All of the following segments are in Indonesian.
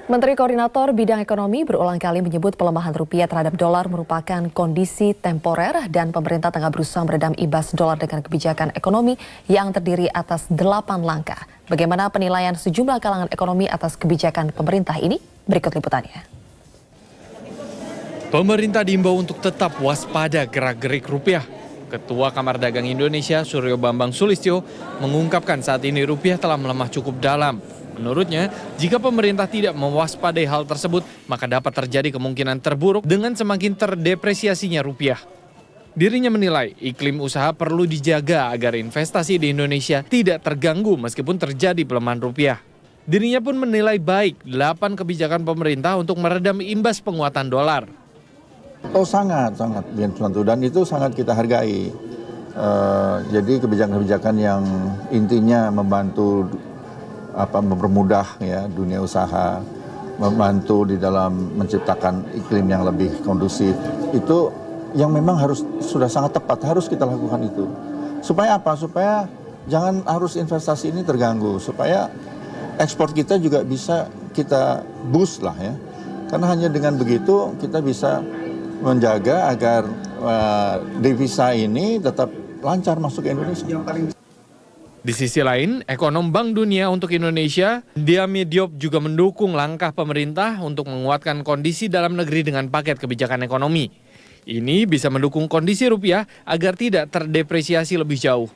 Menteri Koordinator Bidang Ekonomi berulang kali menyebut pelemahan rupiah terhadap dolar merupakan kondisi temporer dan pemerintah tengah berusaha meredam imbas dolar dengan kebijakan ekonomi yang terdiri atas 8 langkah. Bagaimana penilaian sejumlah kalangan ekonomi atas kebijakan pemerintah ini? Berikut liputannya. Pemerintah diimbau untuk tetap waspada gerak-gerik rupiah. Ketua Kamar Dagang Indonesia Suryo Bambang Sulistyo mengungkapkan saat ini rupiah telah melemah cukup dalam. Menurutnya, jika pemerintah tidak mewaspadai hal tersebut, maka dapat terjadi kemungkinan terburuk dengan semakin terdepresiasinya rupiah. Dirinya menilai iklim usaha perlu dijaga agar investasi di Indonesia tidak terganggu meskipun terjadi pelemahan rupiah. Dirinya pun menilai baik 8 kebijakan pemerintah untuk meredam imbas penguatan dolar. Oh sangat tentu, dan itu sangat kita hargai. Jadi kebijakan-kebijakan yang intinya membantu mempermudah ya dunia usaha, membantu di dalam menciptakan iklim yang lebih kondusif, itu yang memang sudah sangat tepat, harus kita lakukan itu. Supaya apa? Supaya jangan harus investasi ini terganggu, supaya ekspor kita juga bisa kita boost lah ya. Karena hanya dengan begitu kita bisa menjaga agar devisa ini tetap lancar masuk ke Indonesia. Di sisi lain, ekonom Bank Dunia untuk Indonesia, Diame Diop juga mendukung langkah pemerintah untuk menguatkan kondisi dalam negeri dengan paket kebijakan ekonomi. Ini bisa mendukung kondisi rupiah agar tidak terdepresiasi lebih jauh.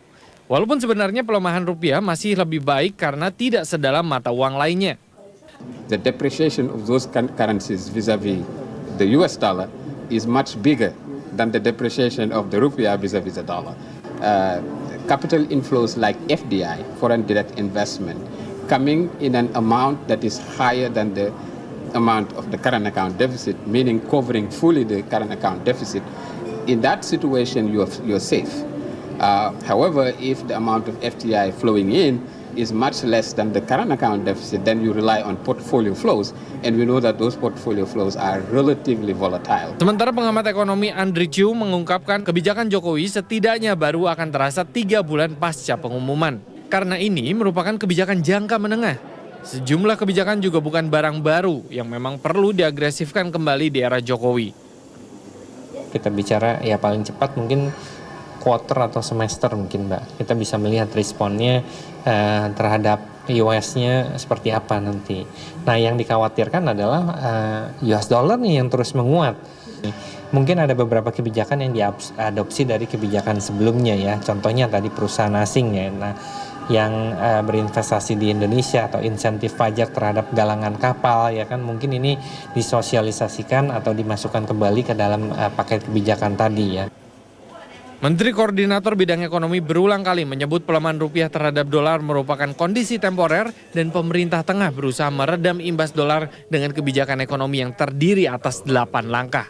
Walaupun sebenarnya pelemahan rupiah masih lebih baik karena tidak sedalam mata uang lainnya. The depreciation of those currencies vis-a-vis the US dollar is much bigger than the depreciation of the rupiah vis-a-vis the dollar. Capital inflows like FDI, foreign direct investment, coming in an amount that is higher than the amount of the current account deficit, meaning covering fully the current account deficit. In that situation, you're safe. However, if the amount of FDI flowing in is much less than the current account deficit, then you rely on portfolio flows, and we know that those portfolio flows are relatively volatile. Sementara pengamat ekonomi Andri Chiu mengungkapkan kebijakan Jokowi setidaknya baru akan terasa 3 bulan pasca pengumuman. Karena ini merupakan kebijakan jangka menengah. Sejumlah kebijakan juga bukan barang baru yang memang perlu diagresifkan kembali di era Jokowi. Kita bicara ya paling cepat mungkin quarter atau semester mungkin Mbak. Kita bisa melihat responnya terhadap US-nya seperti apa nanti. Nah yang dikhawatirkan adalah US dollar nih yang terus menguat. Mungkin ada beberapa kebijakan yang diadopsi dari kebijakan sebelumnya ya. Contohnya tadi perusahaan asing ya. Nah yang berinvestasi di Indonesia atau insentif pajak terhadap galangan kapal ya kan mungkin ini disosialisasikan atau dimasukkan kembali ke dalam paket kebijakan tadi ya. Menteri Koordinator Bidang Ekonomi berulang kali menyebut pelemahan rupiah terhadap dolar merupakan kondisi temporer dan pemerintah tengah berusaha meredam imbas dolar dengan kebijakan ekonomi yang terdiri atas 8 langkah.